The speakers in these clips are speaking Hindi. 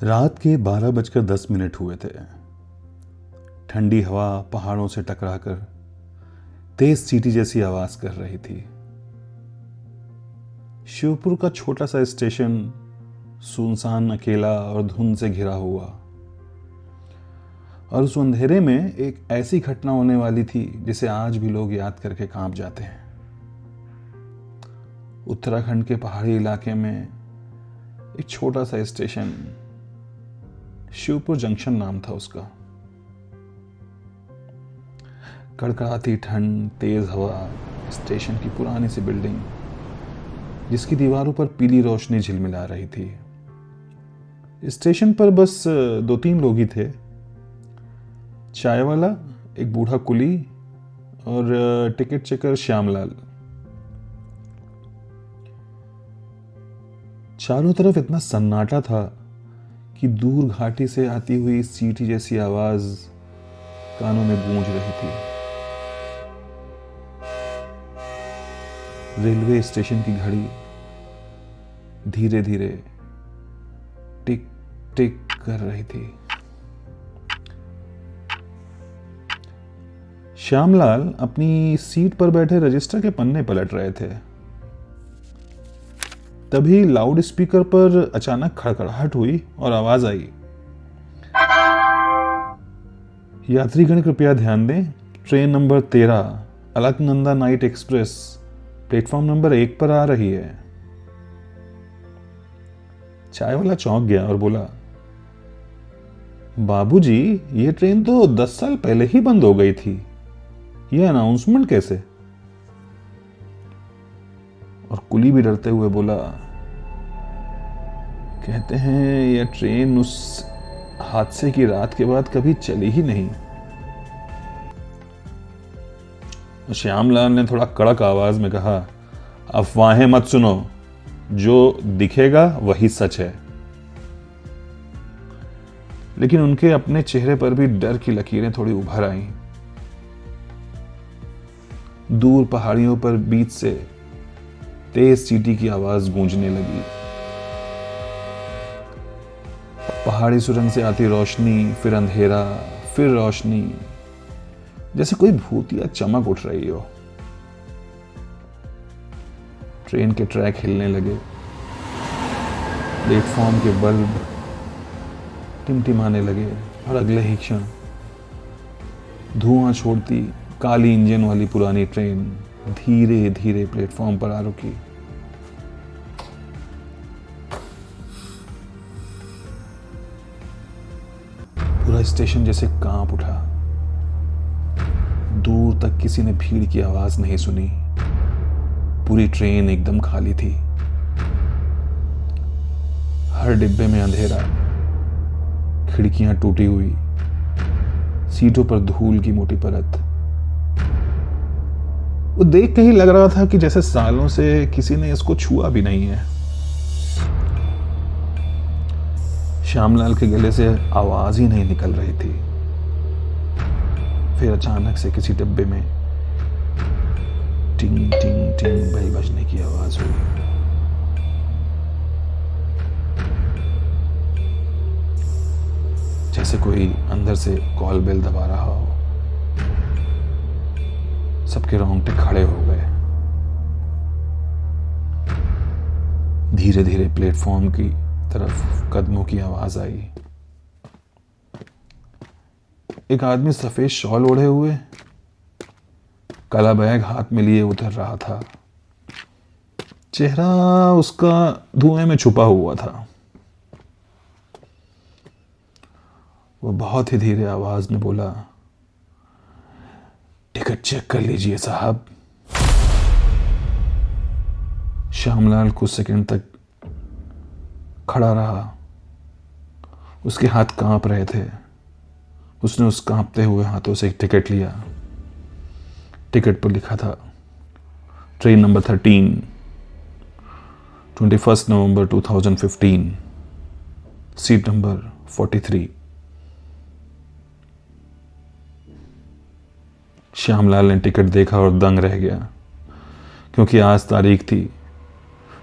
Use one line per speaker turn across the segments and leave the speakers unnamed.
रात के 12:10 हुए थे। ठंडी हवा पहाड़ों से टकराकर तेज सीटी जैसी आवाज कर रही थी। शिवपुर का छोटा सा स्टेशन सुनसान, अकेला और धुंध से घिरा हुआ, और उस अंधेरे में एक ऐसी घटना होने वाली थी जिसे आज भी लोग याद करके कांप जाते हैं। उत्तराखंड के पहाड़ी इलाके में एक छोटा सा स्टेशन, शिवपुर जंक्शन नाम था उसका। कड़कड़ाती ठंड, तेज हवा, स्टेशन की पुरानी सी बिल्डिंग जिसकी दीवारों पर पीली रोशनी झिलमिला रही थी। स्टेशन पर बस 2-3 लोग ही थे। चाय वाला, एक बूढ़ा कुली और टिकट चेकर श्यामलाल। चारों तरफ इतना सन्नाटा था कि दूर घाटी से आती हुई सीटी जैसी आवाज कानों में गूंज रही थी। रेलवे स्टेशन की घड़ी धीरे धीरे टिक टिक कर रही थी। श्यामलाल अपनी सीट पर बैठे रजिस्टर के पन्ने पलट रहे थे। तभी लाउड स्पीकर पर अचानक खड़खड़ाहट हुई और आवाज आई, यात्रीगण कृपया ध्यान दें, train number 13 Alaknanda night express platform number 1 पर आ रही है। चाय वाला चौंक गया और बोला, बाबूजी, ये ट्रेन तो 10 साल पहले ही बंद हो गई थी, ये अनाउंसमेंट कैसे? और कुली भी डरते हुए बोला, कहते हैं यह ट्रेन उस हादसे की रात के बाद कभी चली ही नहीं। श्यामलाल ने थोड़ा कड़क आवाज में कहा, अफवाहें मत सुनो, जो दिखेगा वही सच है। लेकिन उनके अपने चेहरे पर भी डर की लकीरें थोड़ी उभर आईं। दूर पहाड़ियों पर बीच से तेज सीटी की आवाज गूंजने लगी। पहाड़ी सुरंग से आती रोशनी, फिर अंधेरा, फिर रोशनी, जैसे कोई भूतिया चमक उठ रही हो। ट्रेन के ट्रैक हिलने लगे, प्लेटफॉर्म के बल्ब टिमटिमाने लगे और अगले ही क्षण धुआं छोड़ती काली इंजन वाली पुरानी ट्रेन धीरे धीरे प्लेटफॉर्म पर आ रुकी। पूरा स्टेशन जैसे कांप उठा। दूर तक किसी ने भीड़ की आवाज नहीं सुनी। पूरी ट्रेन एकदम खाली थी। हर डिब्बे में अंधेरा, खिड़कियां टूटी हुई, सीटों पर धूल की मोटी परत। वो देख के ही लग रहा था कि जैसे सालों से किसी ने इसको छुआ भी नहीं है। श्यामलाल के गले से आवाज ही नहीं निकल रही थी। फिर अचानक से किसी डिब्बे में टिंग टिंग टिंग बेल बजने की आवाज हुई। जैसे कोई अंदर से कॉल बेल दबा रहा हो। सबके रोंगटे खड़े हो गए। धीरे धीरे प्लेटफॉर्म की तरफ कदमों की आवाज आई। एक आदमी सफेद शॉल ओढ़े हुए, काला बैग हाथ में लिए उतर रहा था। चेहरा उसका धुएं में छुपा हुआ था। वो बहुत ही धीरे आवाज में बोला, टिकट चेक कर लीजिए साहब। श्यामलाल कुछ सेकंड तक खड़ा रहा। उसके हाथ कांप रहे थे। उसने उस कांपते हुए हाथों से एक टिकट लिया। टिकट पर लिखा था, ट्रेन नंबर 13 21 नवंबर 2015, सीट नंबर 43। श्यामलाल ने टिकट देखा और दंग रह गया, क्योंकि आज तारीख थी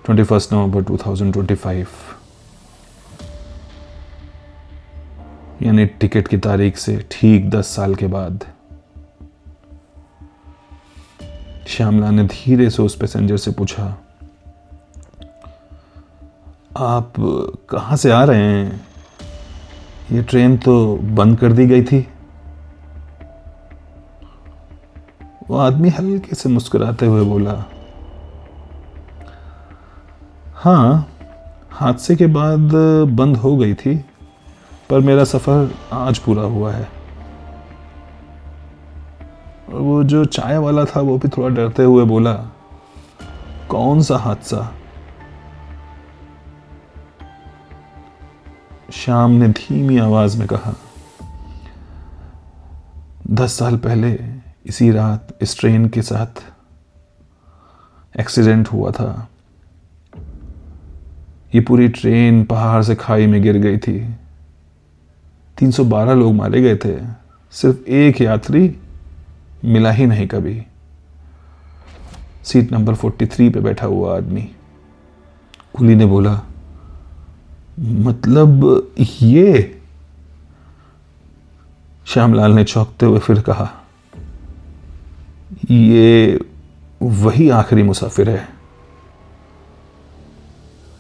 21 नवंबर 2025। यानी टिकट की तारीख से ठीक 10 साल के बाद। श्यामला ने धीरे से उस पैसेंजर से पूछा, आप कहाँ से आ रहे हैं? ये ट्रेन तो बंद कर दी गई थी। वो आदमी हल्के से मुस्कुराते हुए बोला, हाँ, हादसे के बाद बंद हो गई थी, पर मेरा सफ़र आज पूरा हुआ है। और वो जो चाय वाला था वो भी थोड़ा डरते हुए बोला, कौन सा हादसा? श्याम ने धीमी आवाज में कहा, 10 साल पहले इसी रात इस ट्रेन के साथ एक्सीडेंट हुआ था। ये पूरी ट्रेन पहाड़ से खाई में गिर गई थी। 312 लोग मारे गए थे, सिर्फ एक यात्री मिला ही नहीं कभी। सीट नंबर 43 पे बैठा हुआ आदमी। कुली ने बोला, मतलब ये? श्यामलाल ने चौंकते हुए फिर कहा, ये वही आखिरी मुसाफिर है।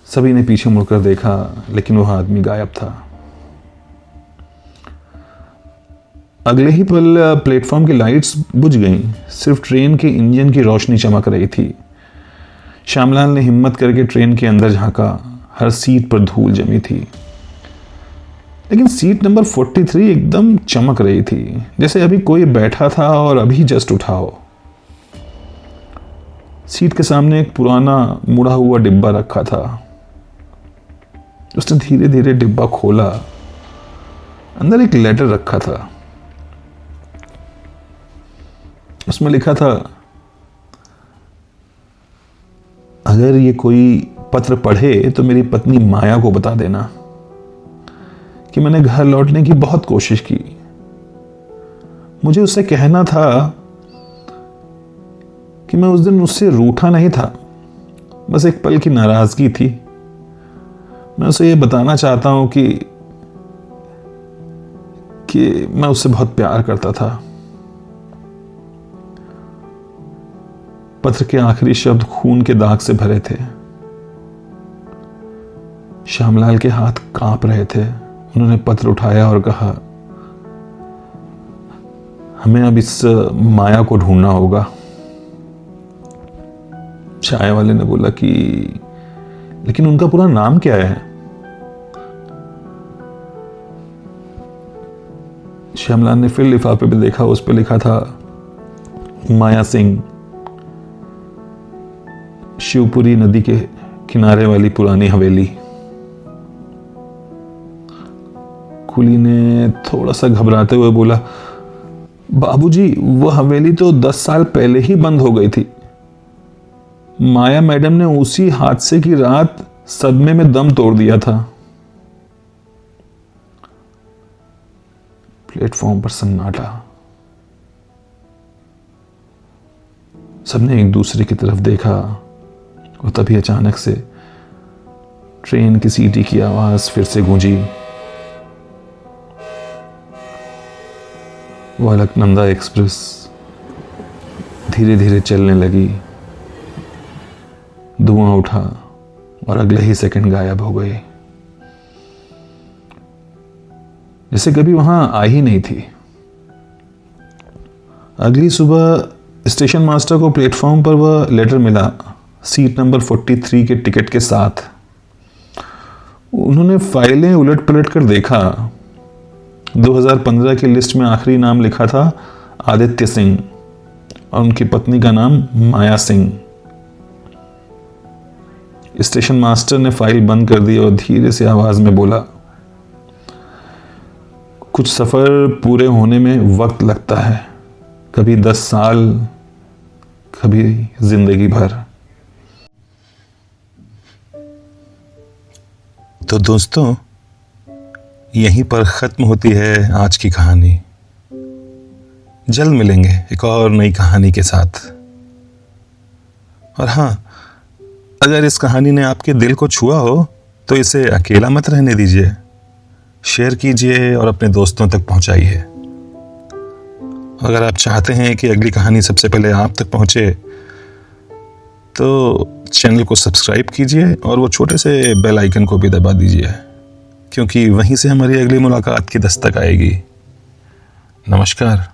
सभी ने पीछे मुड़कर देखा, लेकिन वह आदमी गायब था। अगले ही पल प्लेटफॉर्म की लाइट्स बुझ गईं, सिर्फ ट्रेन के इंजन की रोशनी चमक रही थी। श्यामलाल ने हिम्मत करके ट्रेन के अंदर झांका। हर सीट पर धूल जमी थी, लेकिन सीट नंबर 43 एकदम चमक रही थी, जैसे अभी कोई बैठा था और अभी जस्ट उठा हो। सीट के सामने एक पुराना मुड़ा हुआ डिब्बा रखा था। उसने धीरे धीरे डिब्बा खोला। अंदर एक लेटर रखा था। उसमें लिखा था, अगर ये कोई पत्र पढ़े तो मेरी पत्नी माया को बता देना कि मैंने घर लौटने की बहुत कोशिश की। मुझे उससे कहना था कि मैं उस दिन उससे रूठा नहीं था, बस एक पल की नाराजगी थी। मैं उसे ये बताना चाहता हूं कि मैं उससे बहुत प्यार करता था। पत्र के आखिरी शब्द खून के दाग से भरे थे। श्यामलाल के हाथ कांप रहे थे। उन्होंने पत्र उठाया और कहा, हमें अब इस माया को ढूंढना होगा। चाय वाले ने बोला कि लेकिन उनका पूरा नाम क्या है? श्यामलाल ने फिर लिफाफे पे देखा। उस पर लिखा था, माया सिंह, शिवपुरी नदी के किनारे वाली पुरानी हवेली। कुली ने थोड़ा सा घबराते हुए बोला, बाबूजी, वो हवेली तो 10 साल पहले ही बंद हो गई थी। माया मैडम ने उसी हादसे की रात सदमे में दम तोड़ दिया था। प्लेटफॉर्म पर सन्नाटा। सबने एक दूसरे की तरफ देखा और तभी अचानक से ट्रेन की सीटी की आवाज फिर से गूंजी। वो अलकनंदा एक्सप्रेस धीरे धीरे चलने लगी। धुआं उठा और अगले ही सेकंड गायब हो गई, जैसे कभी वहां आई ही नहीं थी। अगली सुबह स्टेशन मास्टर को प्लेटफॉर्म पर वह लेटर मिला, सीट नंबर 43 के टिकट के साथ। उन्होंने फाइलें उलट पलट कर देखा। 2015 की लिस्ट में आखिरी नाम लिखा था आदित्य सिंह और उनकी पत्नी का नाम माया सिंह। स्टेशन मास्टर ने फाइल बंद कर दी और धीरे से आवाज में बोला, कुछ सफर पूरे होने में वक्त लगता है, कभी 10 साल, कभी जिंदगी भर।
तो दोस्तों, यहीं पर ख़त्म होती है आज की कहानी। जल्द मिलेंगे एक और नई कहानी के साथ। और हाँ, अगर इस कहानी ने आपके दिल को छुआ हो तो इसे अकेला मत रहने दीजिए। शेयर कीजिए और अपने दोस्तों तक पहुंचाइए। अगर आप चाहते हैं कि अगली कहानी सबसे पहले आप तक पहुंचे तो चैनल को सब्सक्राइब कीजिए और वो छोटे से बेल आइकन को भी दबा दीजिए, क्योंकि वहीं से हमारी अगली मुलाकात की दस्तक आएगी। नमस्कार।